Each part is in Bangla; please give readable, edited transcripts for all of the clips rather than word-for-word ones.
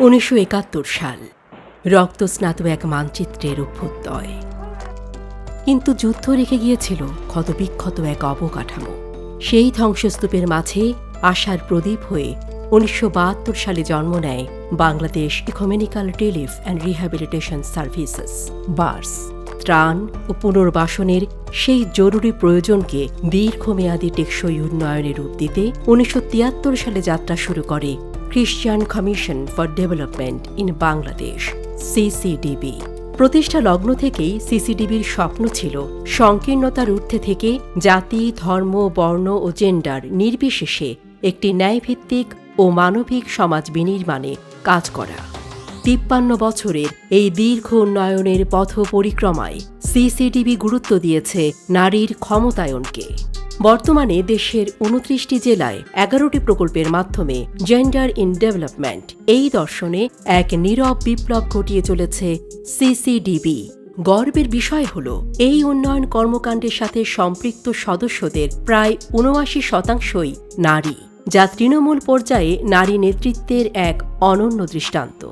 1971 সাল রক্তস্নাত এক মানচিত্রের অভ্যুদয়। কিন্তু যুদ্ধ রেখে গিয়েছিল ক্ষতবিক্ষত এক অবকাঠামো। সেই ধ্বংসস্তূপের মাঝে আশার প্রদীপ হয়ে 1972 সালে জন্ম নেয় Bangladesh economical relief and rehabilitation services bars. ত্রাণ ও পুনর্বাসনের সেই জরুরি প্রয়োজনকে দীর্ঘমেয়াদী টেকসই উন্নয়নের রূপ দিতে 1973 সালে যাত্রা শুরু করে খ্রিস্টান commission for development in Bangladesh CCDB. প্রতিষ্ঠা লগ্ন থেকেই সিসিডিবির স্বপ্ন ছিল সংকীর্ণতার ঊর্ধ্বে থেকে জাতি, ধর্ম, বর্ণ ও জেন্ডার নির্বিশেষে একটি ন্যায়ভিত্তিক ও মানবিক সমাজ বিনির্মাণে কাজ করা। 53 বছরের এই দীর্ঘ উন্নয়নের পথ পরিক্রমায় সিসিডিবি গুরুত্ব দিয়েছে নারীর ক্ষমতায়নকে। বর্তমানে দেশের 29টি জেলায় 11টি প্রকল্পের মাধ্যমে জেন্ডার ইন ডেভেলপমেন্ট এই দর্শনে এক নীরব বিপ্লব ঘটিয়ে চলেছে সিসিডিবি। গর্বের বিষয় হল এই উন্নয়ন কর্মকাণ্ডের সাথে সম্পৃক্ত সদস্যদের প্রায় 79% নারী, যা তৃণমূল পর্যায়ে নারী নেতৃত্বের এক অনন্য দৃষ্টান্ত।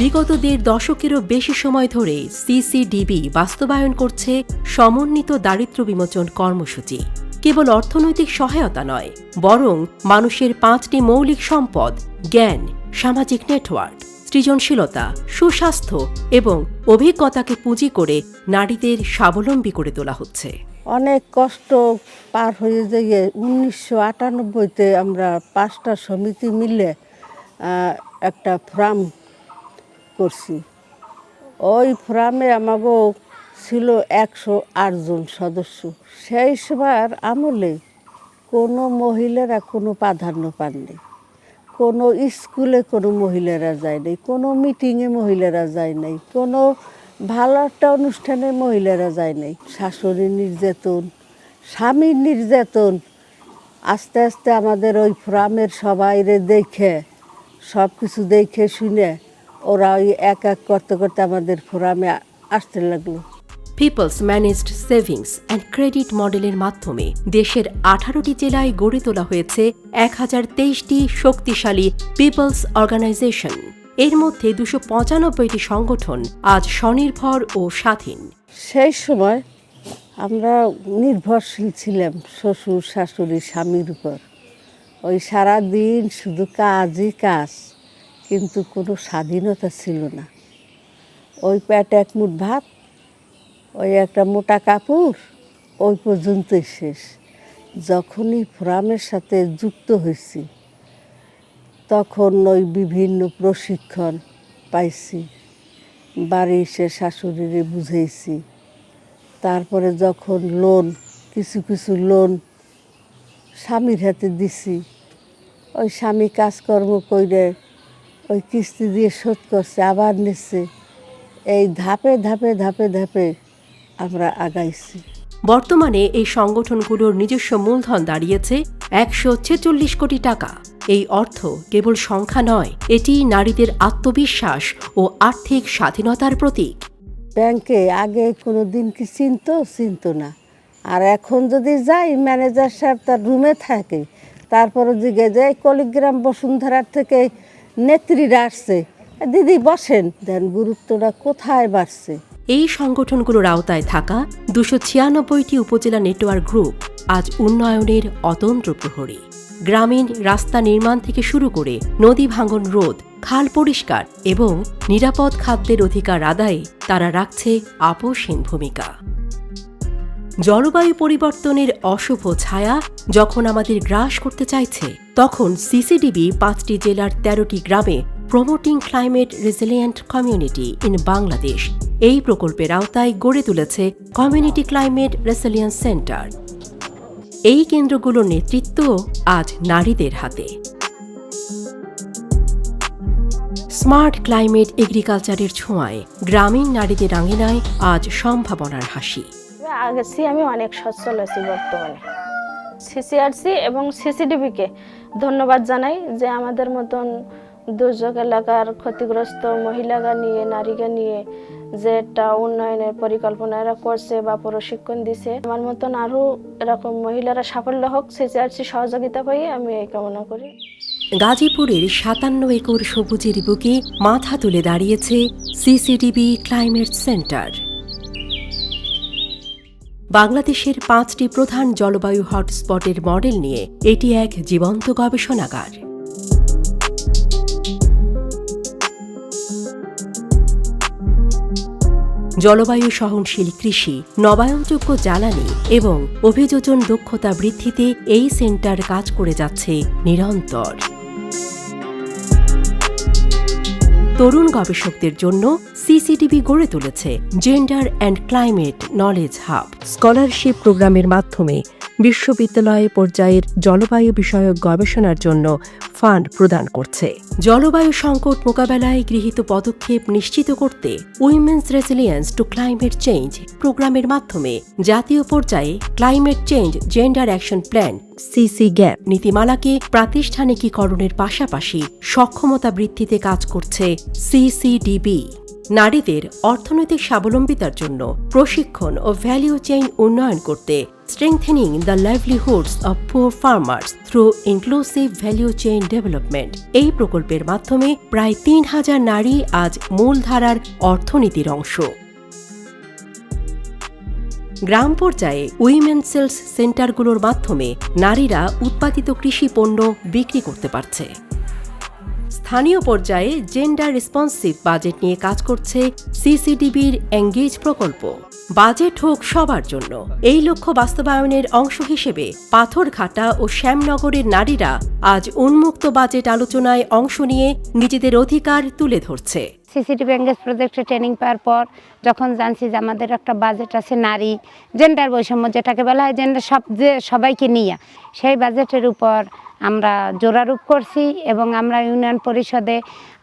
বিগত 1.5 দশকেরও বেশি সময় ধরে সিসিডিবি বাস্তবায়ন করছে সমন্বিত দারিদ্র্য বিমোচন কর্মসূচি। কেবল অর্থনৈতিক সহায়তা নয়, বরং মানুষের 5টি মৌলিক সম্পদ জ্ঞান, সামাজিক নেটওয়ার্ক, সৃজনশীলতা, সুস্বাস্থ্য এবং অভিজ্ঞতাকে পুঁজি করে নারীদের স্বাবলম্বী করে তোলা হচ্ছে। অনেক কষ্ট পার হয়ে যেয়ে 1998-তে আমরা 5টা সমিতি মিলে একটা ফোরাম করছি। ওই ফোরামে আমাগো ছিল 108 জন সদস্য। সেই সময়ের আমলে কোনো মহিলারা কোনো প্রাধান্য পাননি, কোনো স্কুলে কোনো মহিলারা যায় নাই, কোনো মিটিংয়ে মহিলারা যায় নাই, কোনো ভালো একটা অনুষ্ঠানে মহিলারা যায় নাই। শাশুড়ি নির্যাতন, স্বামীর নির্যাতন, আস্তে আস্তে আমাদের ওই ফোরামের সবাইরে দেখে, সব কিছু দেখে শুনে ওরা ওই এক এক করতে করতে আমাদের ফোরামে আসতে লাগলো। People's managed savings and credit মডেলের মাধ্যমে দেশের 18টি জেলায় গড়ে তোলা হয়েছে 1023টি শক্তিশালী পিপলস অর্গানাইজেশন। এর মধ্যে 295টি সংগঠন আজ স্বনির্ভর ও স্বাধীন। সেই সময় আমরা নির্ভরশীল ছিলাম শ্বশুর, শাশুড়ি, স্বামীর উপর। ওই সারাদিন শুধু কাজই কাজ, কিন্তু কোনো স্বাধীনতা ছিল না। ওই পেটে এক মুঠ ভাত, ওই একটা মোটা কাপড়, ওই পর্যন্তই শেষ। যখনই ফোরামের সাথে যুক্ত হয়েছি তখন ওই বিভিন্ন প্রশিক্ষণ পাইছি, বাড়ি এসে শাশুড়িরে বুঝেছি। তারপরে যখন লোন, কিছু কিছু লোন স্বামীর হাতে দিছি, ওই স্বামী কাজকর্ম করে ওই কিস্তি দিয়ে শোধ করছে, আবার নিচ্ছে। এই ধাপে ধাপে ধাপে ধাপে আমরা আগাইছি। বর্তমানে এই সংগঠনগুলোর নিজস্ব মূলধন দাঁড়িয়েছে 146 কোটি টাকা। এই অর্থ কেবল সংখ্যা নয়, এটি নারীদের আত্মবিশ্বাস ও আর্থিক স্বাধীনতার প্রতীক। ব্যাংকে আগে কোনো দিন কি চিনতো না, আর এখন যদি যাই ম্যানেজার সাহেব তার রুমে থাকে, তারপরে দিকে যাই কলিগ্রাম বসুন্ধরার থেকে নেত্রীরা আসছে, দিদি বসেন, দেন গুরুত্বটা কোথায় বাড়ছে। এই সংগঠনগুলোর আওতায় থাকা 296টি উপজেলা নেটওয়ার্ক গ্রুপ আজ উন্নয়নের অতন্ত্র প্রহরী। গ্রামীণ রাস্তা নির্মাণ থেকে শুরু করে নদী ভাঙন রোধ, খাল পরিষ্কার এবং নিরাপদ খাদ্যের অধিকার আদায়ে তারা রাখছে আপোষহীন ভূমিকা। জলবায়ু পরিবর্তনের অশুভ ছায়া যখন আমাদের গ্রাস করতে চাইছে, তখন সিসিডিবি 5টি জেলার 13টি গ্রামে promoting climate resilient community in Bangladesh এই প্রকল্পের আওতায় গড়ে তুলেছে কমিউনিটি ক্লাইমেট রেসিলিয়েন্স সেন্টার। এই কেন্দ্রগুলোর নেতৃত্ব আজ নারীদের হাতে। স্মার্ট ক্লাইমেট এগ্রিকালচারের ছোঁয়ায় গ্রামীণ নারীদের আঙিনায় আজ সম্ভাবনার হাসি। আগেছি আমি অনেক সচ্ছল আছি। বর্তমানে সিসিআরসি এবং সিসিডিবিকে ধন্যবাদ জানাই যে আমাদের মতন দুর্যোগ এলাকার ক্ষতিগ্রস্ত মহিলাকে নিয়ে, নারীকে নিয়ে যে একটা উন্নয়নের পরিকল্পনা এরা করছে বা প্রশিক্ষণ দিছে। আমার মতন আরো এরকম মহিলারা সাফল্য হোক, সিসিআরসি সহযোগিতা পাই, আমি এই কামনা করি। গাজীপুরের 57 একর সবুজের বুকে মাথা তুলে দাঁড়িয়েছে সিসিডিবি ক্লাইমেট সেন্টার। বাংলাদেশের 5টি প্রধান জলবায়ু হটস্পটের মডেল নিয়ে এটি এক জীবন্ত গবেষণাগার। জলবায়ু সহনশীল কৃষি, নবায়নযোগ্য জ্বালানি এবং অভিযোজন দক্ষতা বৃদ্ধিতে এই সেন্টার কাজ করে যাচ্ছে নিরন্তর। তরুণ গবেষকদের জন্য সিসিডিবি গড়ে তুলেছে gender and climate knowledge hub. Scholarship প্রোগ্রামের মাধ্যমে বিশ্ববিদ্যালয় পর্যায়ের জলবায়ু বিষয়ক গবেষণার জন্য ফান্ড প্রদান করছে। জলবায়ু সংকট মোকাবেলায় গৃহীত পদক্ষেপ নিশ্চিত করতে women's resilience to climate change প্রোগ্রামের মাধ্যমে জাতীয় পর্যায়ে climate change gender action plan CC GAP নীতিমালাকে প্রাতিষ্ঠানিকীকরণের পাশাপাশি সক্ষমতা বৃদ্ধিতে কাজ করছে সিসিডিবি। নারীদের অর্থনৈতিক স্বাবলম্বিতার জন্য প্রশিক্ষণ ও ভ্যালিউ চেইন উন্নয়ন করতে Strengthening the livelihoods of poor farmers through inclusive value chain development এই প্রকল্পের মাধ্যমে প্রায় 3000 নারী আজ মূলধারার অর্থনীতির অংশ। গ্রাম পর্যায়ে উইমেন সেলস সেন্টারগুলোর মাধ্যমে নারীরা উৎপাদিত কৃষি পণ্য বিক্রি করতে পারছে। স্থানীয় পর্যায়ে জেন্ডার রেসপন্সিভ বাজেট নিয়ে কাজ করছে সিসিডিবির এঙ্গেজ প্রকল্প। বাজেট হোক সবার জন্য, এই লক্ষ্য বাস্তবায়নের অংশ হিসেবে পাথরঘাটা ও শ্যামনগরের নারীরা আজ উন্মুক্ত বাজেট আলোচনায় অংশ নিয়ে নিজেদের অধিকার তুলে ধরছে। সিসিটিভি এঙ্গেজ প্রজেক্টে ট্রেনিং পাওয়ার পর যখন জানছি যে আমাদের একটা বাজেট আছে নারী জেন্ডার বৈষম্য যেটাকে বলা হয় জেন্ডার সবাইকে নিয়ে, সেই বাজেটের উপর আমরা জোরারোপ করছি এবং আমরা ইউনিয়ন পরিষদে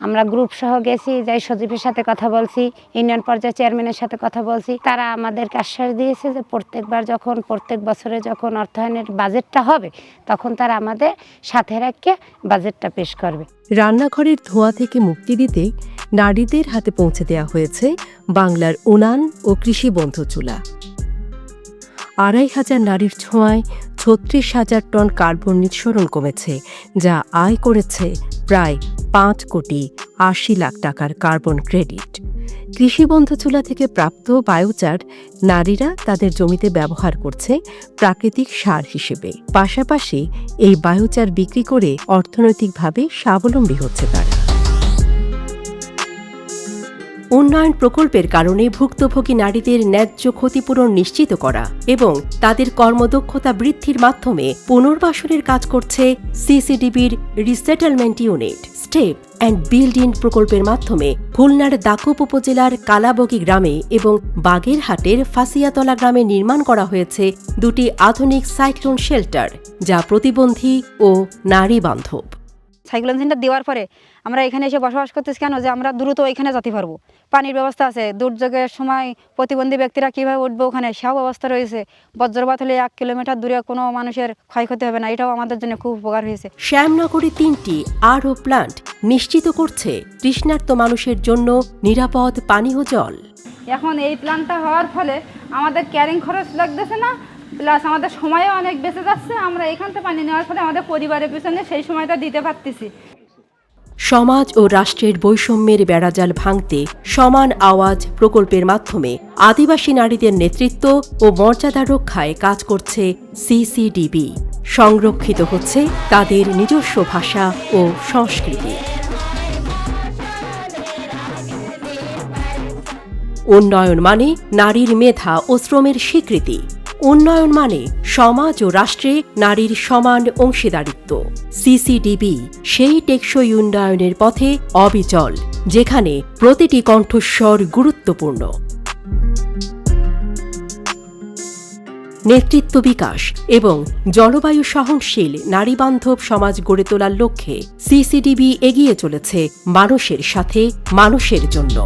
আমরা গ্রুপ সহ গেছি, যাই সচিবের সাথে কথা বলছি, ইউনিয়ন পর্যায়ে চেয়ারম্যানের সাথে কথা বলছি। তারা আমাদেরকে আশ্বাস দিয়েছে যে প্রত্যেক বছরে যখন অর্থায়নের বাজেটটা হবে তখন তারা আমাদের সাথে রেখে বাজেটটা পেশ করবে। রান্নাঘরের ধোঁয়া থেকে মুক্তি দিতে নারীদের হাতে পৌঁছে দেওয়া হয়েছে বাংলার উনান ও কৃষি বন্ধু চুলা। 2500 নারীর ছোঁয়ায় 36,000 টন কার্বন নিঃসরণ কমেছে, যা আয় করেছে প্রায় 5,80 লাখ টাকার কার্বন ক্রেডিট। কৃষিবন্ধু চুলা থেকে প্রাপ্ত বায়োচার নারীরা তাদের জমিতে ব্যবহার করছে প্রাকৃতিক সার হিসেবে। পাশাপাশি এই বায়োচার বিক্রি করে অর্থনৈতিকভাবে স্বাবলম্বী হচ্ছে তারা। উন্নয়ন প্রকল্পের কারণে ভুক্তভোগী নারীদের ন্যায্য ক্ষতিপূরণ নিশ্চিত করা এবং তাদের কর্মদক্ষতা বৃদ্ধির মাধ্যমে পুনর্বাসনের কাজ করছে সিসিডিবির resettlement unit. Step and build in প্রকল্পের মাধ্যমে খুলনার দাকুপ উপজেলার কালাবগী গ্রামে এবং বাগেরহাটের ফাঁসিয়াতলা গ্রামে নির্মাণ করা হয়েছে 2টি আধুনিক সাইক্লোন শেল্টার, যা প্রতিবন্ধী ও নারী বান্ধব। সাইক্লোন সেন্টার দেওয়ার পরে আমরা এখানে এসে বসবাস করতেছি কেন, যে আমরা দ্রুত এখানে যেতে পারবো। পানির ব্যবস্থা আছে, দুর্যোগের সময় প্রতিবন্ধী ব্যক্তিরা কীভাবে উঠবে ওখানে সেও ব্যবস্থা রয়েছে। বজ্রপাত হলে 1 কিলোমিটার দূরে কোনো মানুষের ক্ষয়ক্ষতি হবে না, এটাও আমাদের জন্য খুব উপকার হয়েছে। শ্যামনগরে 3টি আরও প্লান্ট নিশ্চিত করছে তৃষ্ণার্ত মানুষের জন্য নিরাপদ পানীয় জল। এখন এই প্ল্যানটা হওয়ার ফলে আমাদের ক্যারিং খরচ লাগতেছে না, প্লাস আমাদের সময়ও অনেক বেঁচে যাচ্ছে। আমরা এখান থেকে পানি নেওয়ার ফলে আমাদের পরিবারের পিছনে সেই সময়টা দিতে পারতেছি। সমাজ ও রাষ্ট্রের বৈষম্যের বেড়াজাল ভাঙতে সমান আওয়াজ প্রকল্পের মাধ্যমে আদিবাসী নারীদের নেতৃত্ব ও মর্যাদা রক্ষায় কাজ করছে সিসিডিবি। সংরক্ষিত হচ্ছে তাদের নিজস্ব ভাষা ও সংস্কৃতি। উন্নয়ন মানে নারীর মেধা ও শ্রমের স্বীকৃতি। উন্নয়ন মানে সমাজ ও রাষ্ট্রে নারীর সমান অংশীদারিত্ব। সিসিডিবি সেই টেকসই উন্নয়নের পথে অবিচল, যেখানে প্রতিটি কণ্ঠস্বর গুরুত্বপূর্ণ। নেতৃত্ব বিকাশ এবং জলবায়ু সহনশীল নারীবান্ধব সমাজ গড়ে তোলার লক্ষ্যে সিসিডিবি এগিয়ে চলেছে মানুষের সাথে, মানুষের জন্য।